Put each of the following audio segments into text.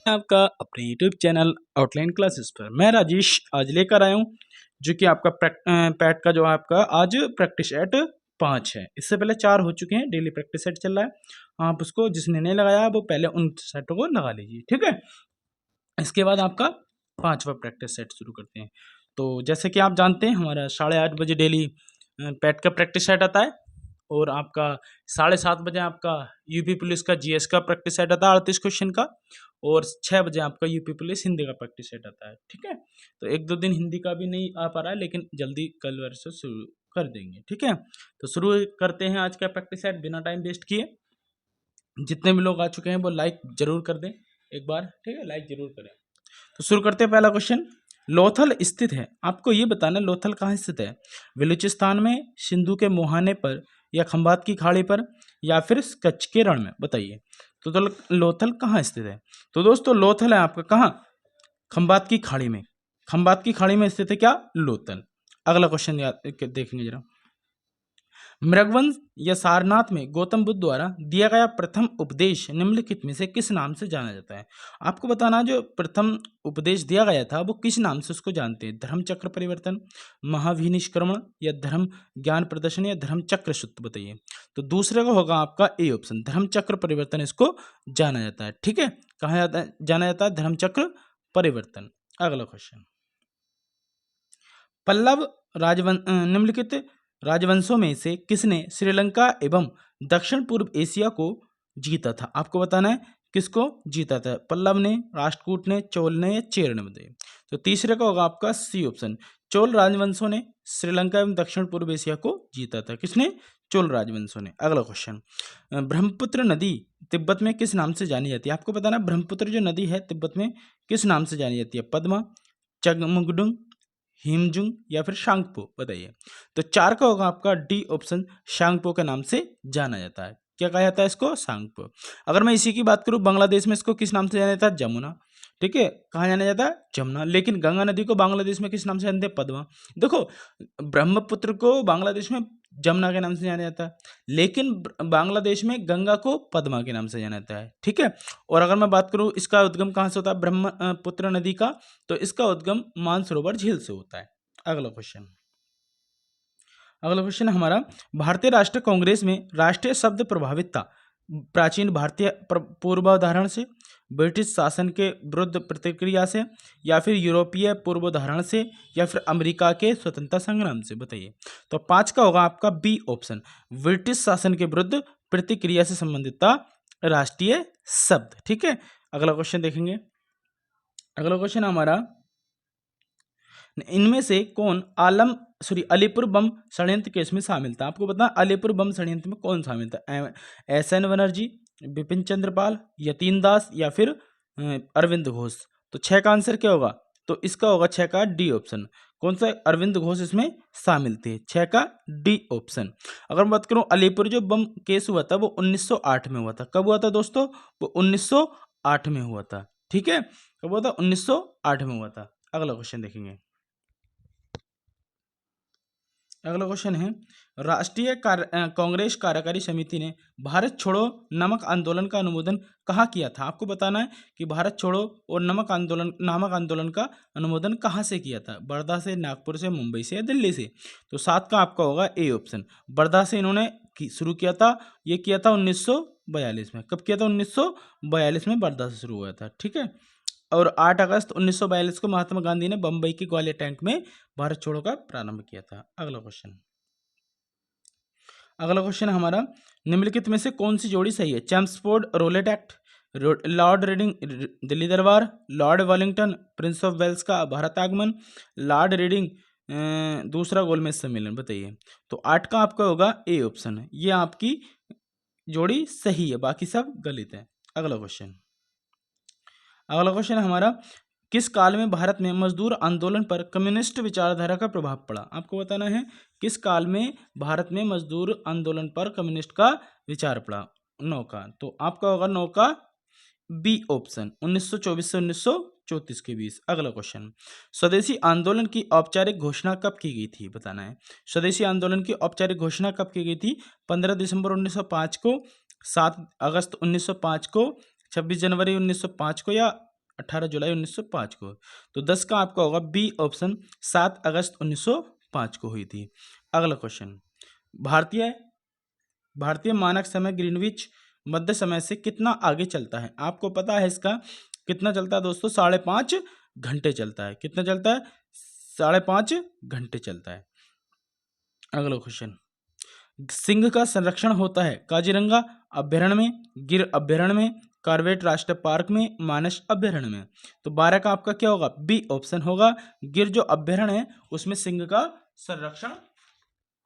आपका अपने YouTube channel outline classes पर मैं राजेश आज लेकर आया हूँ जो कि आपका पैट का जो आपका आज प्रैक्टिस सेट 5 है। इससे पहले 4 हो चुके हैं, डेली प्रैक्टिस सेट चल रहा है। आप उसको जिसने नहीं लगाया वो पहले उन सेटों को लगा लीजिए, ठीक है। इसके बाद आपका 5वां प्रैक्टिस सेट शुरू करते हैं। तो जैसे कि आप जानते हैं हमारा 8:30 बजे डेली पैट का प्रैक्टिस सेट आता है और आपका 7:30 बजे आपका यूपी पुलिस का जीएस का प्रैक्टिस सेट आता है 38 क्वेश्चन का, और 6 बजे आपका यूपी पुलिस हिंदी का प्रैक्टिस सेट आता है, ठीक है। तो 1-2 दिन हिंदी का भी नहीं आ पा रहा है, लेकिन जल्दी कल वर्ष शुरू कर देंगे, ठीक है। तो शुरू करते हैं आज का प्रैक्टिस सेट बिना टाइम वेस्ट किए। जितने भी लोग आ चुके हैं वो लाइक जरूर कर दें एक बार, ठीक है, लाइक जरूर करें। तो शुरू करते हैं। पहला क्वेश्चन, लोथल स्थित है, आपको ये बताना लोथल कहाँ स्थित है। बलूचिस्तान में, सिंधु के मुहाने पर, या खंबात की खाड़ी पर, या फिर कच्छ के रण में, बताइए। तो लोथल कहाँ स्थित है। तो दोस्तों लोथल है आपका कहाँ, खंबात की खाड़ी में। खंबात की खाड़ी में स्थित है क्या, लोथल। अगला क्वेश्चन देखेंगे जरा। मृगवंश या सारनाथ में गौतम बुद्ध द्वारा दिया गया प्रथम उपदेश निम्नलिखित में से किस नाम से जाना जाता है। आपको बताना जो प्रथम उपदेश दिया गया था वो किस नाम से उसको जानते हैं। धर्म चक्र परिवर्तन, महाभिनिष्क्रमण, या धर्म ज्ञान प्रदर्शन, या धर्म चक्र सूत्र, बताइए। तो दूसरे का होगा आपका ए ऑप्शन, धर्म चक्र परिवर्तन इसको जाना जाता है, ठीक है। कहा जाना जाता है, धर्म चक्र परिवर्तन। अगला क्वेश्चन, पल्लव निम्नलिखित राजवंशों में से किसने श्रीलंका एवं दक्षिण पूर्व एशिया को जीता था। आपको बताना है किसको जीता था, पल्लव ने, राष्ट्रकूट ने, चोल ने, या चेर ने, बताइए। तो तीसरे का होगा आपका सी ऑप्शन, चोल राजवंशों ने श्रीलंका एवं दक्षिण पूर्व एशिया को जीता था। किसने, चोल राजवंशों ने। अगला क्वेश्चन, ब्रह्मपुत्र नदी तिब्बत में किस नाम से जानी जाती है। आपको बताना ब्रह्मपुत्र जो नदी है तिब्बत में किस नाम से जानी जाती है। पद्मा, चगमुगडुंग, हिमजुंग, या फिर शांगपो, बताइए। तो 4 का होगा आपका डी ऑप्शन, शांगपो के नाम से जाना जाता है। क्या कहा जाता है इसको, शांगपो। अगर मैं इसी की बात करूं बांग्लादेश में इसको किस नाम से जाना जाता है, जमुना, ठीक है। कहाँ जाना जाता है, जमुना। लेकिन गंगा नदी को बांग्लादेश में किस नाम से जानते हैं, पद्मा। देखो ब्रह्मपुत्र को बांग्लादेश में जमुना के नाम से जाना जाता है, लेकिन बांग्लादेश में गंगा को पद्मा के नाम से जाना जाता है, ठीक है। और अगर मैं बात करूं इसका उद्गम कहाँ से होता है ब्रह्मपुत्र नदी का, तो इसका उद्गम मानसरोवर झील से होता है। अगला क्वेश्चन, अगला क्वेश्चन हमारा, भारतीय राष्ट्रीय कांग्रेस में राष्ट्रीय शब्द प्रभावित था। प्राचीन भारतीय पूर्वाधारण से, ब्रिटिश शासन के विरुद्ध प्रतिक्रिया से, या फिर यूरोपीय पूर्वाधारण से, या फिर अमेरिका के स्वतंत्रता संग्राम से, बताइए। तो 5 का होगा आपका बी ऑप्शन, ब्रिटिश शासन के विरुद्ध प्रतिक्रिया से संबंधित था राष्ट्रीय शब्द, ठीक है। अगला क्वेश्चन देखेंगे। अगला क्वेश्चन हमारा, इनमें से कौन अलीपुर बम षड्यंत्र केस में शामिल था। आपको पता अलीपुर बम षड्यंत्र में कौन शामिल था, एसएन बनर्जी, बिपिन चंद्रपाल, यतीन दास, या फिर अरविंद घोष। तो 6 का आंसर क्या होगा, तो इसका होगा 6 का डी ऑप्शन। कौन सा, अरविंद घोष इसमें शामिल थे, 6 का डी ऑप्शन। अगर मैं बात करूं अलीपुर जो बम केस हुआ था वो 1908 में हुआ था। कब हुआ था दोस्तों, वो 1908 में हुआ था, ठीक है। कब हुआ था, 1908 में हुआ था। अगला क्वेश्चन देखेंगे। अगला क्वेश्चन है, राष्ट्रीय कांग्रेस कार्यकारी समिति ने भारत छोड़ो नमक आंदोलन का अनुमोदन कहाँ किया था। आपको बताना है कि भारत छोड़ो और नामक आंदोलन का अनुमोदन कहाँ से किया था, वर्धा से, नागपुर से, मुंबई से, या दिल्ली से। तो 7 का आपका होगा ए ऑप्शन, वर्धा से इन्होंने शुरू किया था। ये किया था 1942 में। कब किया था, 1942 में वर्धा से शुरू हुआ था, ठीक है। और 8 अगस्त 1942 को महात्मा गांधी ने बम्बई के ग्वालियर टैंक में भारत छोड़ो का प्रारंभ किया था। अगला क्वेश्चन, अगला क्वेश्चन हमारा, निम्नलिखित में से कौन सी जोड़ी सही है। Chelmsford Rowlatt act, lord reading Delhi Durbar, lord Wellington prince of Wales का भारत आगमन, लॉर्ड रीडिंग दूसरा गोलमेज सम्मेलन, बताइए। तो 8 का आपका होगा ए ऑप्शन, ये आपकी जोड़ी सही है, बाकी सब गलत है। अगला क्वेश्चन, अगला क्वेश्चन हमारा, किस काल में भारत में मजदूर आंदोलन पर कम्युनिस्ट विचारधारा का प्रभाव पड़ा। आपको बताना है किस काल में भारत में मजदूर आंदोलन पर कम्युनिस्ट का विचार पड़ा। 9 का, तो आपका होगा 9 का बी ऑप्शन, 1924 से 1934 के बीच। अगला क्वेश्चन, स्वदेशी आंदोलन की औपचारिक घोषणा कब की गई थी, बताना है। स्वदेशी आंदोलन की औपचारिक घोषणा कब की गई थी, 15 दिसंबर 1905 को, 7 अगस्त 1905 को, 26 जनवरी 1905 को, या 18 जुलाई 1905 को। तो 10 का आपका होगा बी ऑप्शन, 7 अगस्त 1905 को हुई थी। अगला क्वेश्चन, भारतीय भारतीय मानक समय ग्रीनविच मध्य समय से कितना आगे चलता है? आपको पता है इसका कितना चलता है दोस्तों? 5.5 घंटे चलता है। कितना चलता है? 5.5 घंटे चलता है। अगला क्वेश्चन, सिंह का संरक्षण होता है काजीरंगा अभ्यारण्य में, गिर अभ्यारण्य में, कॉर्बेट राष्ट्रीय पार्क में, मानस अभ्यारण्य में। तो 12 का आपका क्या होगा? बी ऑप्शन होगा। गिर जो अभ्यारण्य है उसमें सिंह का संरक्षण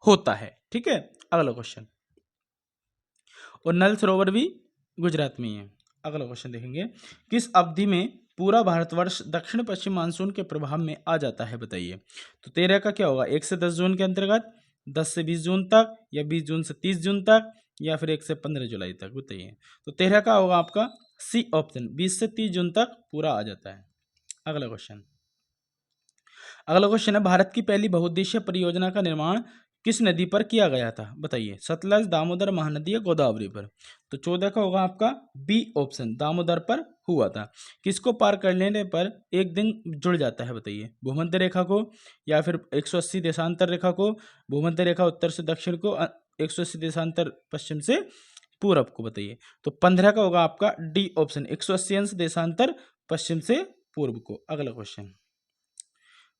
होता है। ठीक है। अगला क्वेश्चन, और नल सरोवर भी गुजरात में ही है। अगला क्वेश्चन देखेंगे, किस अवधि में पूरा भारतवर्ष दक्षिण पश्चिम मानसून के प्रभाव में आ जाता है? बताइए। तो 13 का क्या होगा? 1 से 10 जून के अंतर्गत, 10 से 20 जून तक, या 20 जून से 30 जून तक, या फिर 1 से 15 जुलाई तक। बताइए। तो 13 का होगा आपका सी ऑप्शन, 20 से 30 जून तक पूरा आ जाता है। अगला क्वेश्चन, अगला क्वेश्चन है, भारत की पहली बहुउद्देशीय परियोजना का निर्माण किस नदी पर किया गया था? बताइए। सतलज, दामोदर, महानदी या गोदावरी पर? तो 14 का होगा आपका बी ऑप्शन, दामोदर पर हुआ था। किसको पार कर लेने पर एक दिन जुड़ जाता है? बताइए। भूमध्य रेखा को, या फिर 180 देशांतर रेखा को, भूमध्य रेखा उत्तर से दक्षिण को, 180 देशांतर पश्चिम से पूरब को। बताइए। तो 15 का होगा आपका डी ऑप्शन, 180 अंश देशांतर पश्चिम से पूर्व को। अगला क्वेश्चन,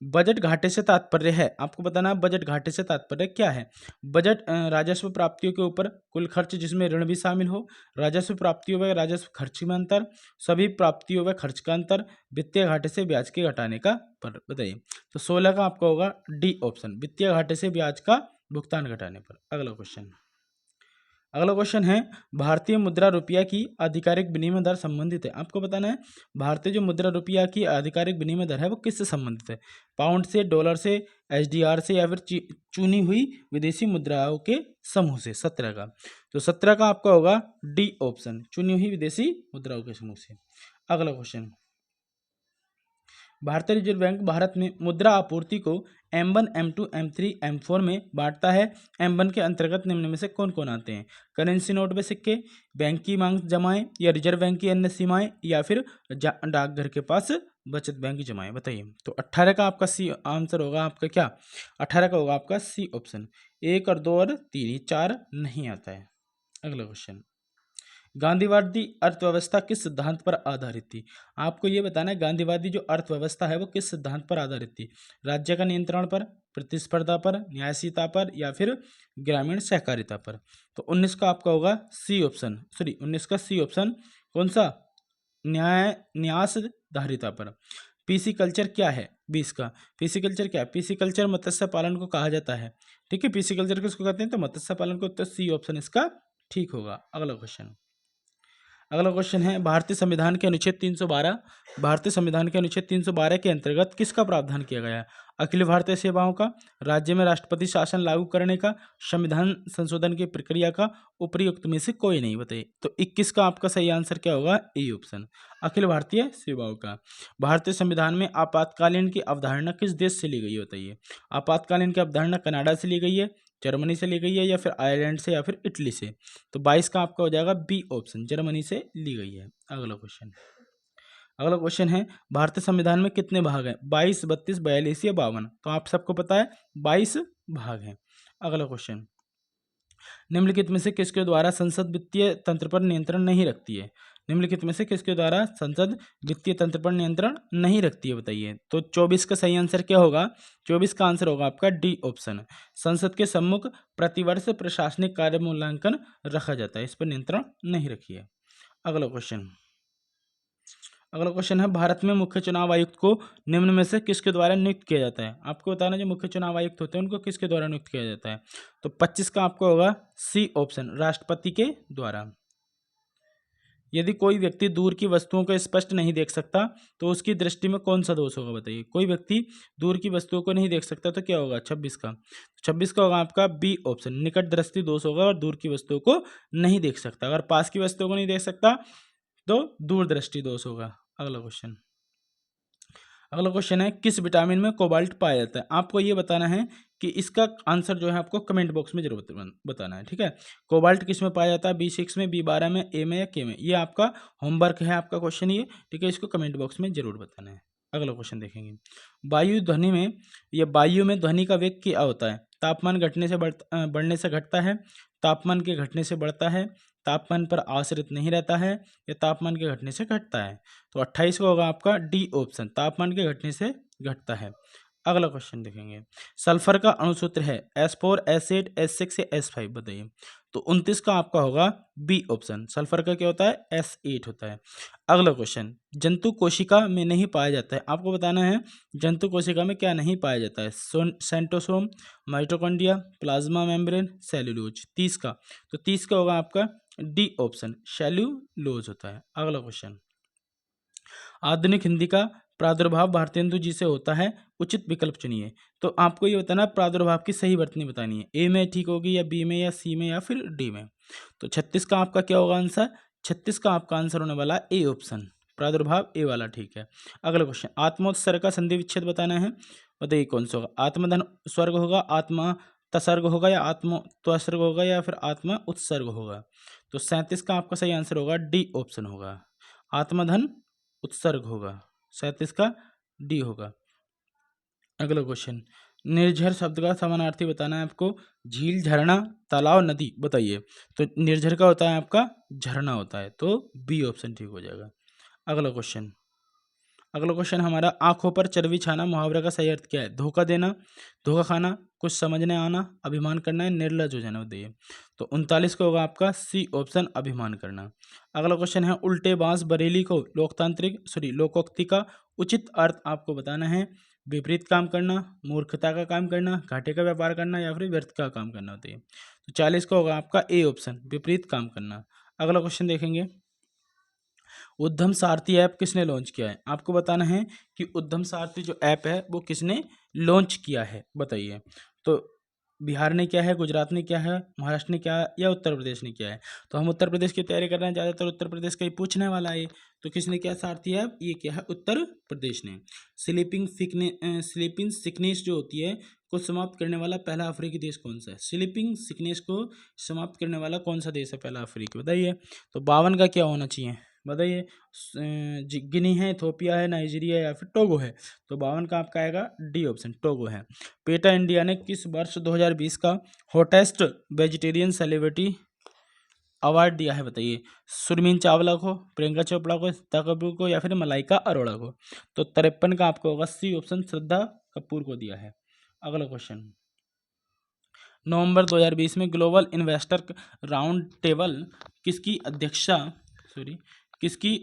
बजट घाटे से तात्पर्य है, आपको बताना है बजट घाटे से तात्पर्य क्या है। बजट राजस्व प्राप्तियों के ऊपर कुल खर्च जिसमें ऋण भी शामिल हो, राजस्व प्राप्तियों व राजस्व खर्च में अंतर, सभी प्राप्तियों व खर्च का अंतर, वित्तीय घाटे से ब्याज के घटाने का पर। बताइए। तो 16 का आपका होगा डी ऑप्शन, वित्तीय घाटे से ब्याज का भुगतान घटाने पर। अगला क्वेश्चन, अगला क्वेश्चन है, भारतीय मुद्रा रुपया की आधिकारिक विनिमय दर संबंधित है। आपको बताना है भारतीय जो मुद्रा रुपया की आधिकारिक विनिमय दर है वो किससे संबंधित है? पाउंड से, डॉलर से, एसडीआर से, या फिर चुनी हुई विदेशी मुद्राओं के समूह से? 17 का। तो 17 का आपका होगा डी ऑप्शन, चुनी हुई विदेशी मुद्राओं के समूह से। अगला क्वेश्चन, भारतीय रिजर्व बैंक भारत में मुद्रा आपूर्ति को M1, M2, M3, M4 में बांटता है। M1 के अंतर्गत निम्न में से कौन कौन आते हैं? करेंसी नोट व सिक्के, बैंक की मांग जमाएं, या रिजर्व बैंक की अन्य सीमाएं, या फिर डाकघर के पास बचत बैंक की जमाएं? बताइए। तो 18 का आपका सी आंसर होगा आपका क्या? 18 का होगा आपका सी ऑप्शन, 1 और 2 और 3, 4 नहीं आता है। अगला क्वेश्चन, गांधीवादी अर्थव्यवस्था किस सिद्धांत पर आधारित थी? आपको ये बताना है गांधीवादी जो अर्थव्यवस्था है वो किस सिद्धांत पर आधारित थी? राज्य का नियंत्रण पर, प्रतिस्पर्धा पर, न्यायशीलता पर, या फिर ग्रामीण सहकारिता पर? तो 19 का आपका होगा सी ऑप्शन, 19 का सी ऑप्शन, कौन सा? न्यासधारिता पर। पीसी कल्चर क्या है? 20 का पीसी कल्चर क्या है? पीसी कल्चर मत्स्य पालन को कहा जाता है। ठीक है, पीसी कल्चर किसको कहते हैं? तो मत्स्य पालन को। तो सी ऑप्शन इसका ठीक होगा। अगला क्वेश्चन, अगला क्वेश्चन है, भारतीय संविधान के अनुच्छेद 312, भारतीय संविधान के अनुच्छेद 312 के अंतर्गत किसका प्रावधान किया गया है? अखिल भारतीय सेवाओं का, राज्य में राष्ट्रपति शासन लागू करने का, संविधान संशोधन की प्रक्रिया का, उपयुक्त में से कोई नहीं? बताइए। तो 21 का आपका सही आंसर क्या होगा? ए ऑप्शन, अखिल भारतीय सेवाओं का। भारतीय संविधान में आपातकालीन की अवधारणा किस देश से ली गई है? बताइए। आपातकालीन की अवधारणा कनाडा से ली गई है, जर्मनी से ली गई है, या फिर आयरलैंड से, या फिर इटली से? तो 22 का आपका हो जाएगा बी ऑप्शन, जर्मनी से ली गई है। अगला क्वेश्चन, अगला क्वेश्चन है, भारतीय संविधान में कितने भाग हैं? 22, 32, 42 या 52? तो आप सबको पता है 22 भाग हैं। अगला क्वेश्चन, निम्नलिखित में से किसके द्वारा संसद वित्तीय तंत्र पर नियंत्रण नहीं रखती है? निम्नलिखित में से किसके द्वारा संसद वित्तीय तंत्र पर नियंत्रण नहीं रखती है? बताइए। तो 24 का सही आंसर क्या होगा? 24 का आंसर होगा आपका डी ऑप्शन, संसद के सम्मुख प्रतिवर्ष प्रशासनिक कार्य मूल्यांकन रखा जाता है, इस पर नियंत्रण नहीं रखिए। अगला क्वेश्चन, अगला क्वेश्चन है, भारत में मुख्य चुनाव आयुक्त को निम्न में से किसके द्वारा नियुक्त किया जाता है? आपको बताना जो मुख्य चुनाव आयुक्त होते हैं उनको किसके द्वारा नियुक्त किया जाता है? तो 25 का आपको होगा सी ऑप्शन, राष्ट्रपति के द्वारा। यदि कोई व्यक्ति दूर की वस्तुओं को स्पष्ट नहीं देख सकता तो उसकी दृष्टि में कौन सा दोष होगा? बताइए। कोई व्यक्ति दूर की वस्तुओं को नहीं देख सकता तो क्या होगा? 26 का। 26 का होगा आपका बी ऑप्शन, निकट दृष्टि दोष होगा और दूर की वस्तुओं को नहीं देख सकता। अगर पास की वस्तुओं को नहीं देख सकता तो दूरदृष्टि दोष होगा। अगला क्वेश्चन, अगला क्वेश्चन है, किस विटामिन में कोबाल्ट पाया जाता है? आपको ये बताना है कि इसका आंसर जो है आपको कमेंट बॉक्स में जरूर बताना है, ठीक है। कोबाल्ट किस में पाया जाता है? B6 में, B12 में, ए में या के में? ये आपका होमवर्क है, आपका क्वेश्चन ये, ठीक है। इसको कमेंट बॉक्स में जरूर बताना है। अगला क्वेश्चन देखेंगे, वायु ध्वनि में या वायु में ध्वनि का वेग क्या होता है? तापमान घटने से बढ़ने से घटता है, तापमान के घटने से बढ़ता है, तापमान पर आश्रित नहीं रहता है, या तापमान के घटने से घटता है। तो 28 को होगा आपका डी ऑप्शन, तापमान के घटने से घटता है। अगला क्वेश्चन देखेंगे, सल्फर का अणुसूत्र है S4 S8 S6 या S5, बताइए। तो 29 का आपका होगा बी ऑप्शन, सल्फर का क्या होता है? S8 होता है। अगला क्वेश्चन, जंतु कोशिका में नहीं पाया जाता है, आपको बताना है जंतु कोशिका में क्या नहीं पाया जाता है? Centrosome, mitochondria, plasma membrane, cellulose. 30 का, तो 30 का होगा आपका डी ऑप्शन, सेल्यूलोज होता है। अगला क्वेश्चन, आधुनिक हिंदी का प्रादुर्भाव भारतेंदु जी से होता है, उचित विकल्प चुनिए। तो आपको ये बताना प्रादुर्भाव की सही वर्तनी बतानी है, ए में ठीक होगी, या बी में, या सी में, या फिर डी में। तो 36 का आपका क्या होगा आंसर? 36 का आपका आंसर होने वाला ए ऑप्शन, प्रादुर्भाव ए वाला, ठीक है। अगला क्वेश्चन, आत्मोत्सर्ग का संधि विच्छेद बताना है, बताइए कौन सा होगा? आत्मधन स्वर्ग होगा, आत्मा तसर्ग होगा, या आत्मोत्सर्ग होगा, या फिर आत्मा उत्सर्ग होगा? तो 37 का आपका सही आंसर होगा डी ऑप्शन होगा, आत्मधन उत्सर्ग होगा। 37 का डी होगा। अगला क्वेश्चन, निर्झर शब्द का समानार्थी बताना है आपको, झील, झरना, तालाब, नदी, बताइए। तो निर्झर का होता है आपका झरना होता है, तो बी ऑप्शन ठीक हो जाएगा। अगला क्वेश्चन, अगला क्वेश्चन हमारा, आंखों पर चर्बी छाना मुहावरे का सही अर्थ क्या है? धोखा देना, धोखा खाना, कुछ समझने आना, अभिमान करना है, निर्लज हो जाना, बताइए। तो 39 को होगा आपका सी ऑप्शन, अभिमान करना। अगला क्वेश्चन है, उल्टे बांस बरेली को लोकोक्ति का उचित अर्थ आपको बताना है। विपरीत काम करना, मूर्खता का काम करना, घाटे का व्यापार करना, या फिर व्यर्थ का काम करना, होता है। तो 40 का होगा आपका ए ऑप्शन, विपरीत काम करना। अगला क्वेश्चन देखेंगे, उद्यम सारथी ऐप किसने लॉन्च किया है? आपको बताना है कि उद्यम सारथी जो ऐप है वो किसने लॉन्च किया है, बताइए। तो बिहार ने किया है, गुजरात ने किया है, महाराष्ट्र ने किया है, या उत्तर प्रदेश ने किया है? तो हम उत्तर प्रदेश की तैयारी कर रहे हैं, ज़्यादातर उत्तर प्रदेश का ही पूछने वाला है। तो किसने किया सारथी ऐप? ये किया है उत्तर प्रदेश ने। स्लीपिंग सिकनेस जो होती है को समाप्त करने वाला पहला अफ्रीकी देश कौन सा है? स्लीपिंग सिकनेस को समाप्त करने वाला कौन सा देश है पहला अफ्रीकी, बताइए। तो 52 का क्या होना चाहिए, बताइए। गिनी है, इथोपिया है, नाइजीरिया, या फिर टोगो है? तो 52 का आपका आएगा डी ऑप्शन, टोगो है। पेटा इंडिया ने किस वर्ष 2020 का हॉटेस्ट वेजिटेरियन सेलिब्रिटी अवार्ड दिया है, बताइए। सुरमीन चावला को, प्रियंका चोपड़ा को, श्रद्धा कपूर को, या फिर मलाइका अरोड़ा को? तो 53 का आपको होगा सी ऑप्शन, श्रद्धा कपूर को दिया है। अगला क्वेश्चन, नवंबर 2020 में ग्लोबल इन्वेस्टर राउंड टेबल किसकी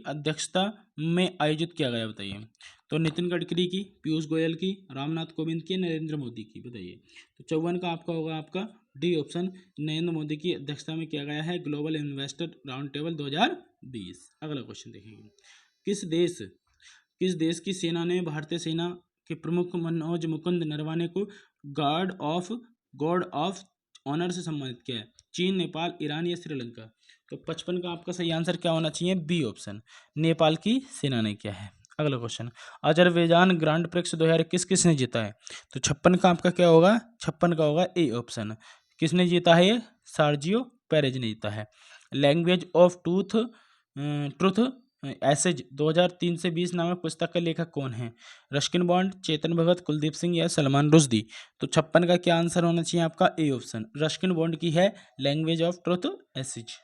अध्यक्षता में आयोजित किया गया, बताइए। तो नितिन गडकरी की, पीयूष गोयल की, रामनाथ कोविंद की, नरेंद्र मोदी की, बताइए। तो 54 का आपका होगा आपका डी ऑप्शन, नरेंद्र मोदी की अध्यक्षता में किया गया है ग्लोबल इन्वेस्टर राउंड टेबल 2020। अगला क्वेश्चन देखेंगे, किस देश की सेना ने भारतीय सेना के प्रमुख मनोज मुकुंद नरवाने को गॉड ऑफ ऑनर से सम्मानित किया है? चीन, नेपाल, ईरान, या श्रीलंका? तो 55 का आपका सही आंसर क्या होना चाहिए? बी ऑप्शन, नेपाल की सेना ने किया है। अगला क्वेश्चन, अजरबैजान ग्रांड प्रिक्स 2021 किसने जीता है? तो 56 का आपका क्या होगा? 56 का होगा ए ऑप्शन, किसने जीता है? ये सार्जियो पेरेज ने जीता है। लैंग्वेज ऑफ ट्रुथ एसेज 2003 से 20 नामक पुस्तक का लेखक कौन है? रस्किन बॉन्ड, चेतन भगत, कुलदीप सिंह, या सलमान रुश्दी? तो 56 का क्या आंसर होना चाहिए आपका? ए ऑप्शन, रस्किन बॉन्ड की है लैंग्वेज ऑफ ट्रुथ एसेज।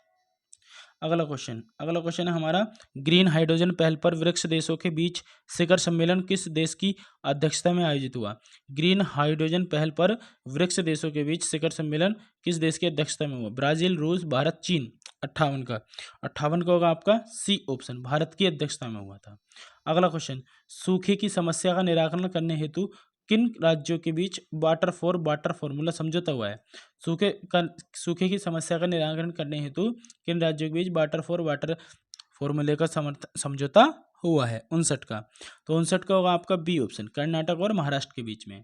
अगला क्वेश्चन है हमारा, ग्रीन हाइड्रोजन पहल पर ब्रिक्स देशों के बीच शिखर सम्मेलन किस देश की अध्यक्षता में आयोजित हुआ? ग्रीन हाइड्रोजन पहल पर ब्रिक्स देशों के बीच शिखर सम्मेलन किस देश की अध्यक्षता में हुआ? ब्राजील, रूस, भारत, चीन? 58 का होगा आपका सी ऑप्शन, भारत की अध्यक्षता में हुआ था। अगला क्वेश्चन, सूखे की समस्या का निराकरण करने हेतु किन राज्यों के बीच वाटर फॉर वाटर फॉर्मूला समझौता हुआ है? सूखे की समस्या का निराकरण करने हेतु किन राज्यों के बीच वाटर फॉर वाटर फॉर्मूले का समझौता हुआ है? 59 का। तो 59 का होगा आपका बी ऑप्शन, कर्नाटक और महाराष्ट्र के बीच में।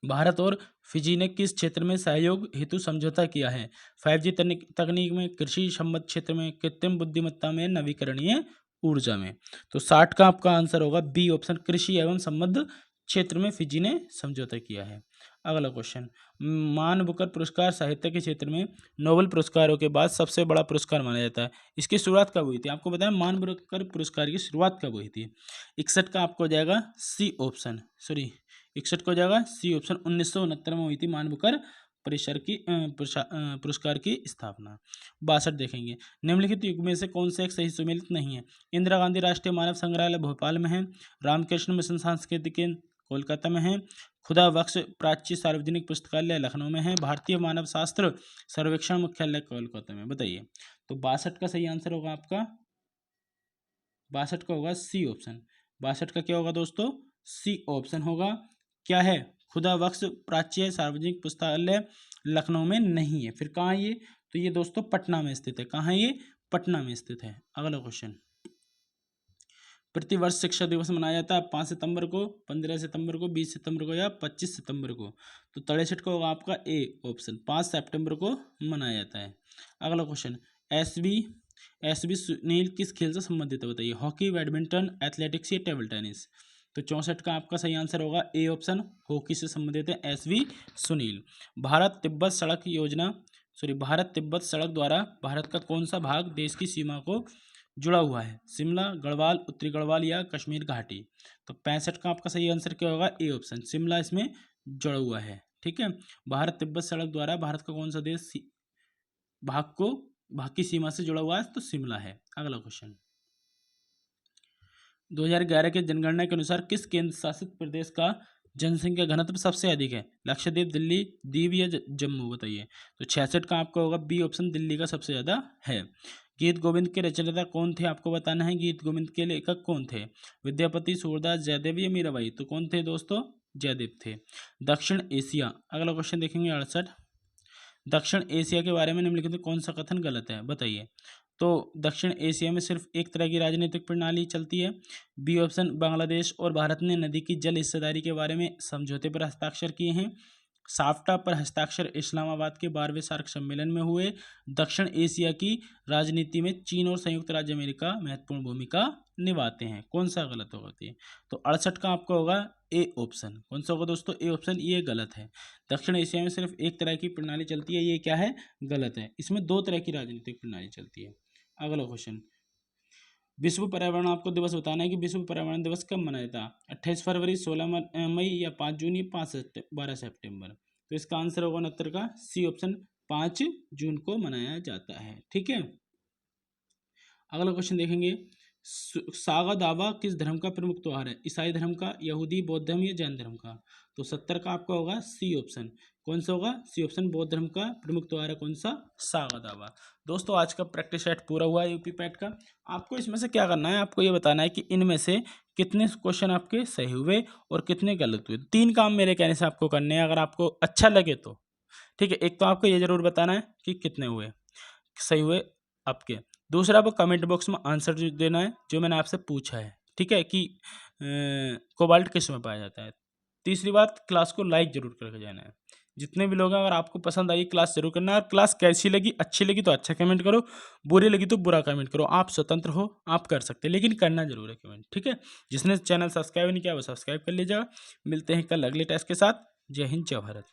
भारत और फिजी ने किस क्षेत्र में सहयोग हेतु समझौता किया है? 5G तकनीक में, कृषि संबद्ध क्षेत्र में, कृत्रिम बुद्धिमत्ता में, नवीकरणीय ऊर्जा में? तो 60 का आपका आंसर होगा बी ऑप्शन, कृषि एवं संबद्ध क्षेत्र में फिजी ने समझौता किया है। अगला क्वेश्चन, मान बुकर पुरस्कार साहित्य के क्षेत्र में नोबेल पुरस्कारों के बाद सबसे बड़ा पुरस्कार माना जाता है। इसकी शुरुआत कब हुई थी? आपको बताया मान बुकर पुरस्कार की शुरुआत कब हुई थी? 61 का आपको हो जाएगा सी ऑप्शन, सॉरी 61 को हो जाएगा सी ऑप्शन। 1969 में हुई थी मान बुकर पुरस्कार की स्थापना। 62 देखेंगे, निम्नलिखित युग में से कौन सा एक सही सुमेलित नहीं है? इंदिरा गांधी राष्ट्रीय मानव संग्रहालय भोपाल में है, रामकृष्ण मिशन सांस्कृतिक केंद्र कोलकाता में है, खुदा बख्श प्राची सार्वजनिक पुस्तकालय लखनऊ में है, भारतीय मानव शास्त्र सर्वेक्षण मुख्यालय कोलकाता में। बताइए, तो 62 का सही आंसर होगा आपका, 62 का होगा सी ऑप्शन। 62 का क्या होगा दोस्तों? सी ऑप्शन होगा। क्या है? खुदा बख्श प्राच्य सार्वजनिक पुस्तकालय लखनऊ में नहीं है। फिर कहाँ है ये? तो ये दोस्तों पटना में स्थित है। कहाँ है ये? पटना में स्थित है। अगला क्वेश्चन, प्रतिवर्ष शिक्षा दिवस मनाया जाता है 5 सितंबर को, 15 सितंबर को, 20 सितंबर को या 25 सितंबर को? तो 63 का होगा आपका ए ऑप्शन, 5 सितंबर को मनाया जाता है। अगला क्वेश्चन, एसबी सुनील किस खेल से संबंधित है? बताइए, हॉकी, बैडमिंटन, एथलेटिक्स या टेबल टेनिस? तो 64 का आपका सही आंसर होगा ए ऑप्शन, हॉकी से संबंधित है एसबी सुनील। भारत तिब्बत सड़क द्वारा भारत का कौन सा भाग देश की सीमा को जुड़ा हुआ है? शिमला, गढ़वाल, उत्तरी गढ़वाल या कश्मीर घाटी? तो 65 का आपका सही आंसर क्या होगा? ए ऑप्शन, शिमला इसमें जुड़ा हुआ है। ठीक है, भारत तिब्बत सड़क द्वारा भारत का कौन सा देश भाग की सीमा से जुड़ा हुआ है? तो शिमला है। अगला क्वेश्चन, 2011 के जनगणना के अनुसार किस केंद्र शासित प्रदेश का जनसंख्या घनत्व सबसे अधिक है? लक्षद्वीप, दिल्ली, दीव या जम्मू? बताइए, तो 66 का आपका होगा बी ऑप्शन, दिल्ली का सबसे ज़्यादा है। गीत गोविंद के रचयिता कौन थे? आपको बताना है गीत गोविंद के लेखक कौन थे? विद्यापति, सूरदास, जयदेव या मीराबाई? तो कौन थे दोस्तों? जयदेव थे। दक्षिण एशिया, अगला क्वेश्चन देखेंगे 68, दक्षिण एशिया के बारे में निम्नलिखित में कौन सा कथन गलत है? बताइए, तो दक्षिण एशिया में सिर्फ एक तरह की राजनीतिक प्रणाली चलती है। बी ऑप्शन, बांग्लादेश और भारत ने नदी की जल हिस्सेदारी के बारे में समझौते पर हस्ताक्षर किए हैं। साफ्टा पर हस्ताक्षर इस्लामाबाद के 12वें सार्क सम्मेलन में हुए। दक्षिण एशिया की राजनीति में चीन और संयुक्त राज्य अमेरिका महत्वपूर्ण भूमिका निभाते हैं। कौन सा गलत होगा? तो 68 का आपका होगा ए ऑप्शन। कौन सा होगा दोस्तों? ए ऑप्शन, ये गलत है। दक्षिण एशिया में सिर्फ एक तरह की प्रणाली चलती है, ये क्या है? गलत है। इसमें दो तरह की राजनीतिक प्रणाली चलती है। अगला क्वेश्चन, विश्व पर्यावरण आपको दिवस बताना है कि विश्व पर्यावरण दिवस कब मनाया जाता है? 28 फरवरी, 16 मई या 5 जून या 12 सितंबर? तो इसका आंसर होगा 69 का सी ऑप्शन, 5 जून को मनाया जाता है। ठीक है, अगला क्वेश्चन देखेंगे, सागा दावा किस धर्म का प्रमुख त्योहार है? ईसाई धर्म का, यहूदी, बौद्ध धर्म या जैन धर्म का? तो 70 का आपका होगा सी ऑप्शन। कौन सा होगा? सी ऑप्शन, बौद्ध धर्म का प्रमुख त्योहार है कौन सा? सागा दावा। दोस्तों, आज का प्रैक्टिस सेट पूरा हुआ है यूपी पैट का। आपको इसमें से क्या करना है? आपको ये बताना है कि इनमें से कितने क्वेश्चन आपके सही हुए और कितने गलत हुए। 3 काम मेरे कहने से आपको करने हैं, अगर आपको अच्छा लगे तो। ठीक है, एक तो आपको ये जरूर बताना है कि कितने हुए सही हुए आपके। दूसरा, आपको कमेंट बॉक्स में आंसर देना है जो मैंने आपसे पूछा है। ठीक है, कि कोबाल्ट किस में पाया जाता है। तीसरी बात, क्लास को लाइक जरूर करके जाना है। जितने भी लोग हैं, अगर आपको पसंद आई क्लास जरूर करना है। और क्लास कैसी लगी, अच्छी लगी तो अच्छा कमेंट करो, बुरी लगी तो बुरा कमेंट करो। आप स्वतंत्र हो, आप कर सकते हैं, लेकिन करना जरूर है कमेंट। ठीक है, जिसने चैनल सब्सक्राइब नहीं किया वो सब्सक्राइब कर लीजिएगा। मिलते हैं कल अगले टेस्ट के साथ। जय हिंद, जय भारत।